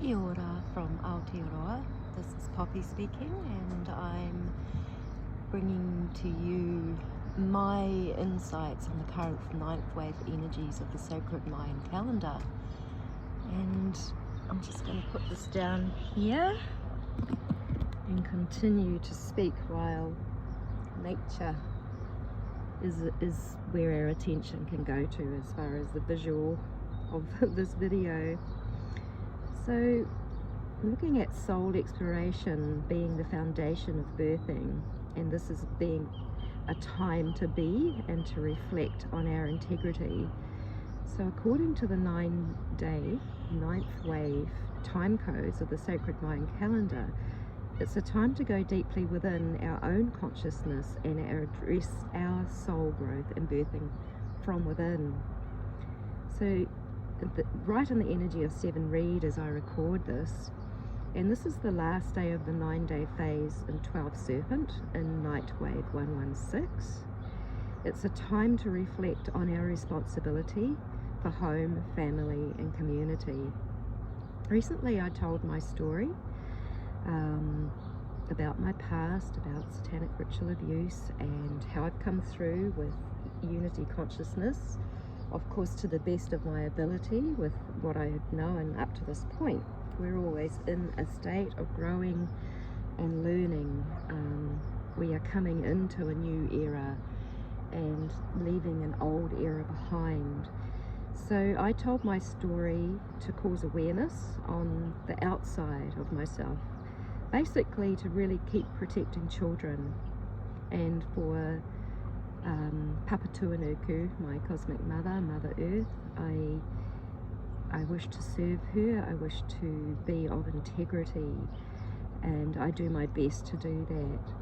Kia ora from Aotearoa. This is Poppy speaking, and I'm bringing to you my insights on the current ninth wave energies of the sacred Mayan calendar. And I'm just going to put this down here and continue to speak while nature is where our attention can go to as far as the visual of this video. So, looking at soul exploration being the foundation of birthing, and this is being a time to be and to reflect on our integrity. So according to the 9-day, ninth wave time codes of the sacred Mayan calendar, it's a time to go deeply within our own consciousness and address our soul growth and birthing from within. So right in the energy of 7 read as I record this, and this is the last day of the 9-day phase in 12 Serpent in NIGHTWAVE 116. It's a time to reflect on our responsibility for home, family and community. Recently I told my story about my past, about satanic ritual abuse, and how I've come through with unity consciousness, of course to the best of my ability with what I have known up to this point. We're always in a state of growing and learning. We are coming into a new era and leaving an old era behind. So I told my story to cause awareness on the outside of myself, basically to really keep protecting children, and for Papatuanuku, my cosmic mother, Mother Earth, I wish to serve her, I wish to be of integrity, and I do my best to do that.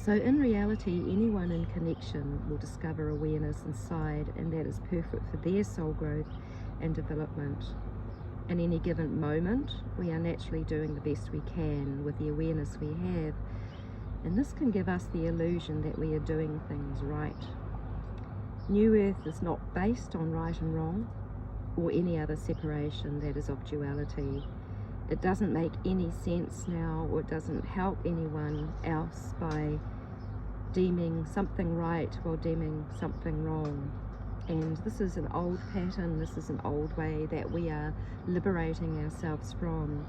So in reality, anyone in connection will discover awareness inside, and that is perfect for their soul growth and development. In any given moment, we are naturally doing the best we can with the awareness we have, and this can give us the illusion that we are doing things right. New Earth is not based on right and wrong or any other separation that is of duality. It doesn't make any sense now, or it doesn't help anyone else by deeming something right while deeming something wrong. And this is an old pattern, this is an old way that we are liberating ourselves from.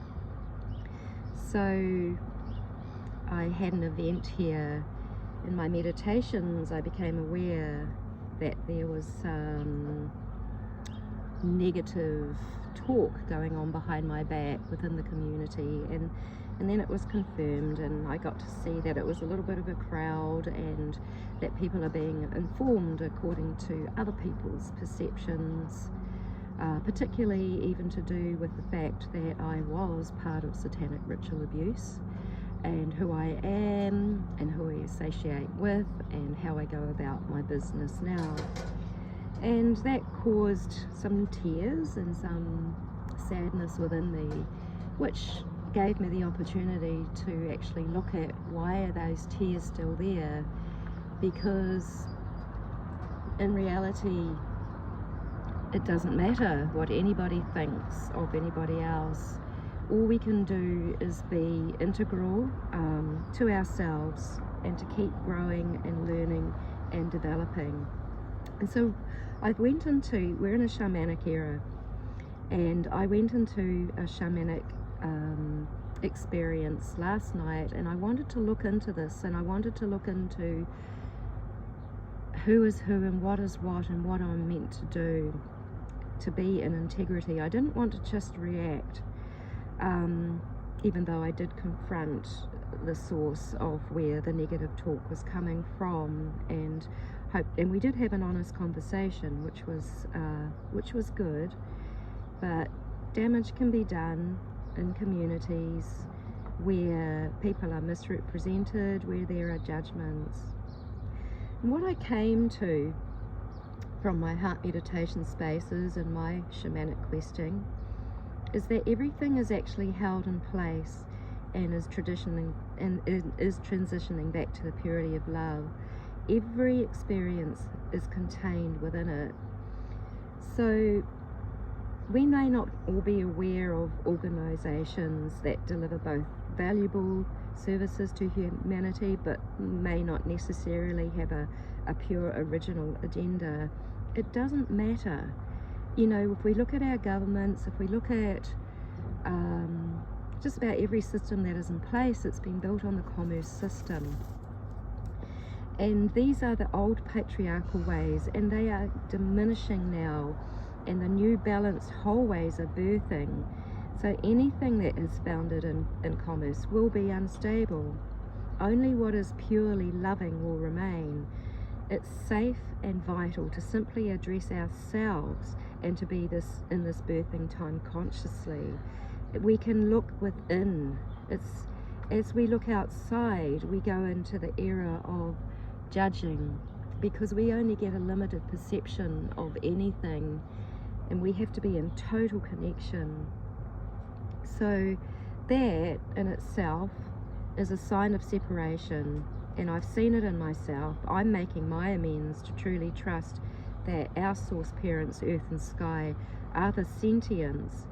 So I had an event here. In my meditations I became aware that there was some negative talk going on behind my back within the community, and then it was confirmed, and I got to see that it was a little bit of a crowd, and that people are being informed according to other people's perceptions, particularly even to do with the fact that I was part of satanic ritual abuse, and who I am and who I associate with and how I go about my business now. And that caused some tears and some sadness within me, which gave me the opportunity to actually look at why are those tears still there, because in reality it doesn't matter what anybody thinks of anybody else. All we can do is be integral to ourselves and to keep growing and learning and developing. And so we're in a shamanic era, and I went into a shamanic experience last night, and I wanted to look into this, and I wanted to look into who is who and what is what and what I'm meant to do to be in integrity. I didn't want to just react, even though I did confront the source of where the negative talk was coming from, and we did have an honest conversation, which was good. But damage can be done in communities where people are misrepresented, where there are judgments. And what I came to from my heart meditation spaces and my shamanic questing is that everything is actually held in place and is transitioning back to the purity of love. Every experience is contained within it. So we may not all be aware of organisations that deliver both valuable services to humanity, but may not necessarily have a pure original agenda. It doesn't matter. You know, if we look at our governments, if we look at just about every system that is in place, it's been built on the commerce system. And these are the old patriarchal ways, and they are diminishing now, and the new balanced whole ways are birthing. So anything that is founded in commerce will be unstable. Only what is purely loving will remain. It's safe and vital to simply address ourselves and to be in this birthing time consciously. We can look within. It's as we look outside, we go into the era of judging, because we only get a limited perception of anything, and we have to be in total connection. So that in itself is a sign of separation, and I've seen it in myself. I'm making my amends to truly trust that our source parents, earth and sky, are the sentience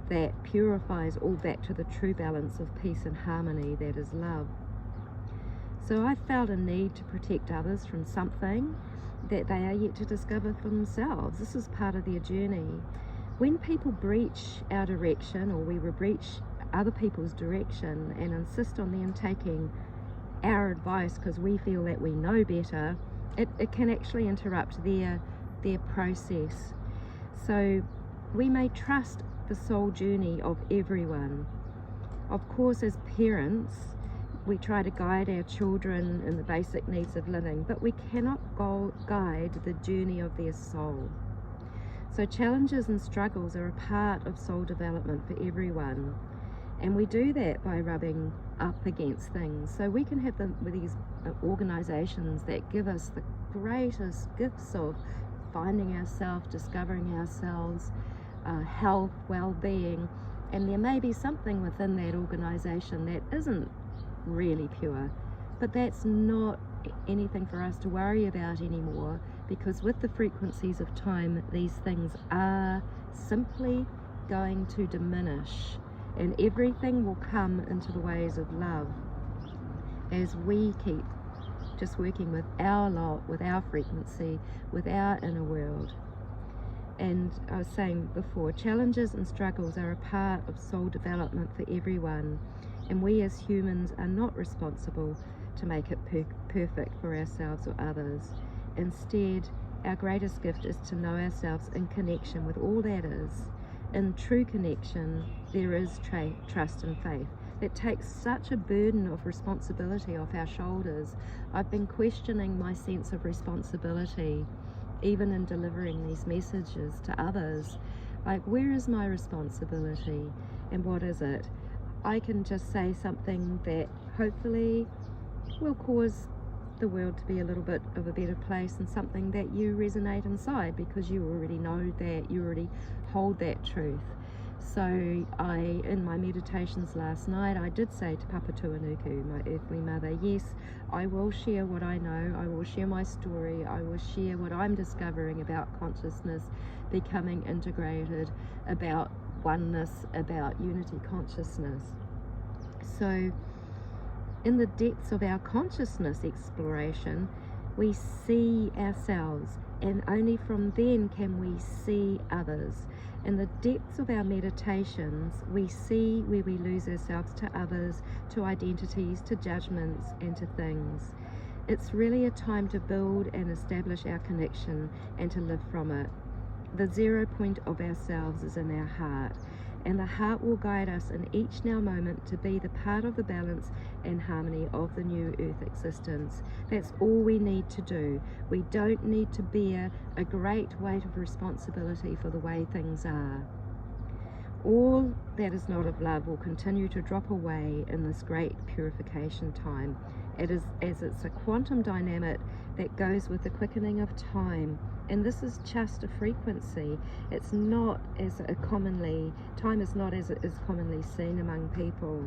that purifies all back to the true balance of peace and harmony that is love. So I felt a need to protect others from something that they are yet to discover for themselves. This is part of their journey. When people breach our direction, or we breach other people's direction and insist on them taking our advice because we feel that we know better, it can actually interrupt their process. So we may trust the soul journey of everyone. Of course, as parents, we try to guide our children in the basic needs of living, but we cannot guide the journey of their soul. So challenges and struggles are a part of soul development for everyone, and we do that by rubbing up against things. So we can have these organisations that give us the greatest gifts of finding ourselves, discovering ourselves, health, well-being, and there may be something within that organisation that isn't really pure, but that's not anything for us to worry about anymore, because with the frequencies of time, these things are simply going to diminish, and everything will come into the ways of love as we keep just working with our lot, with our frequency, with our inner world. And I was saying before, challenges and struggles are a part of soul development for everyone, and we as humans are not responsible to make it perfect for ourselves or others. Instead, our greatest gift is to know ourselves in connection with all that is. In true connection, there is trust and faith. It takes such a burden of responsibility off our shoulders. I've been questioning my sense of responsibility, even in delivering these messages to others. Like, where is my responsibility and what is it? I can just say something that hopefully will cause the world to be a little bit of a better place, and something that you resonate inside because you already know that, you already hold that truth. So in my meditations last night, I did say to Papatuanuku, my earthly mother, yes, I will share what I know, I will share my story, I will share what I'm discovering about consciousness becoming integrated, about oneness, about unity consciousness. So in the depths of our consciousness exploration, we see ourselves, and only from then can we see others. In the depths of our meditations, we see where we lose ourselves to others, to identities, to judgments, and to things. It's really a time to build and establish our connection and to live from it. The 0 point of ourselves is in our heart, and the heart will guide us in each now moment to be the part of the balance and harmony of the new earth existence. That's all we need to do. We don't need to bear a great weight of responsibility for the way things are. All that is not of love will continue to drop away in this great purification time. It is as it's a quantum dynamic that goes with the quickening of time, and this is just a frequency. It's not as time is not as it is commonly seen among people.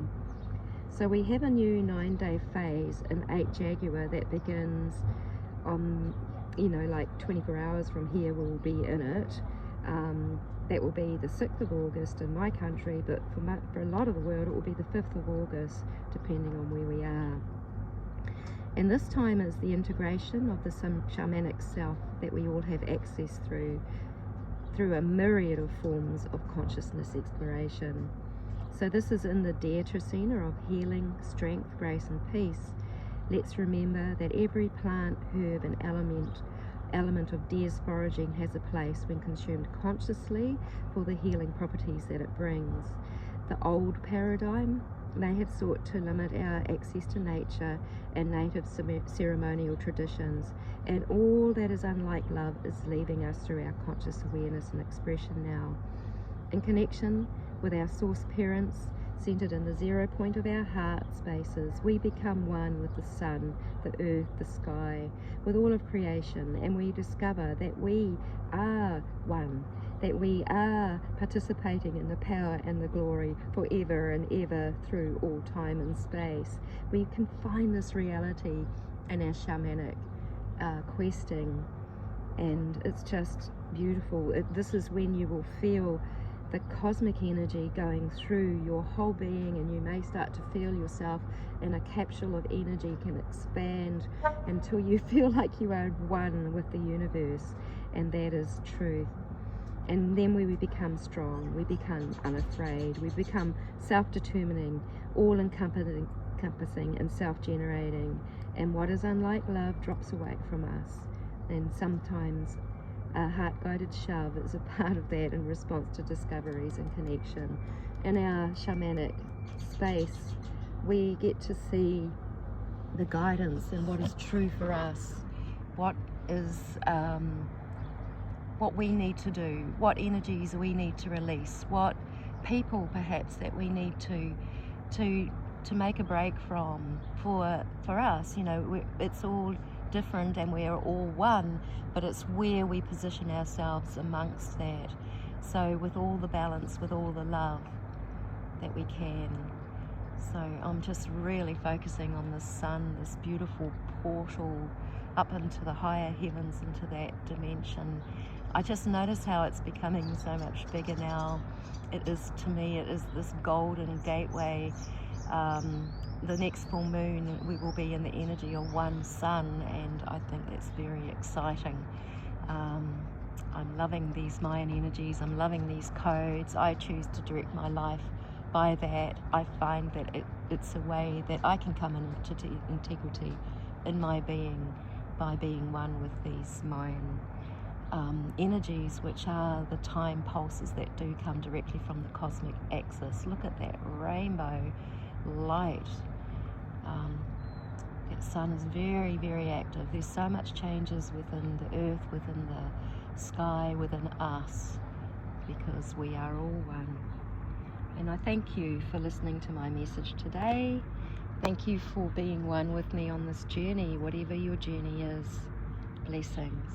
So we have a new 9-day phase in 8 Jaguar that begins on, like 24 hours from here we'll be in it. that will be the 6th of August in my country, but for a lot of the world it will be the 5th of August, depending on where we are. And this time is the integration of the shamanic self that we all have access through a myriad of forms of consciousness exploration. So this is in the Dare Tracina of healing, strength, grace and peace. Let's remember that every plant, herb and element of Dare's foraging has a place when consumed consciously for the healing properties that it brings. The old paradigm may have sought to limit our access to nature and native ceremonial traditions, and all that is unlike love is leaving us through our conscious awareness and expression now. In connection with our source parents, centered in the 0 point of our heart spaces, we become one with the sun, the earth, the sky, with all of creation, and we discover that we are one, that we are participating in the power and the glory forever and ever through all time and space. We can find this reality in our shamanic questing, and it's just beautiful. This is when you will feel the cosmic energy going through your whole being, and you may start to feel yourself in a capsule of energy can expand until you feel like you are one with the universe, and that is truth. And then we become strong, we become unafraid, we become self-determining, all-encompassing and self-generating, and what is unlike love drops away from us. And sometimes a heart-guided shove is a part of that in response to discoveries and connection. In our shamanic space, we get to see the guidance and what is true for us, what is what we need to do, what energies we need to release, what people perhaps that we need to make a break from. For us, you know, it's all different and we're all one, but it's where we position ourselves amongst that. So with all the balance, with all the love that we can. So I'm just really focusing on the sun, this beautiful portal up into the higher heavens, into that dimension. I just notice how it's becoming so much bigger now. It is, to me, it is this golden gateway. The next full moon, we will be in the energy of one sun, and I think that's very exciting. I'm loving these Mayan energies, I'm loving these codes. I choose to direct my life by that. I find that it's a way that I can come into integrity in my being by being one with these Mayan energies, which are the time pulses that do come directly from the cosmic axis. Look at that rainbow light. That sun is very, very active. There's so much changes within the earth, within the sky, within us, because we are all one. And I thank you for listening to my message today. Thank you for being one with me on this journey, whatever your journey is. Blessings.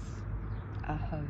Aho.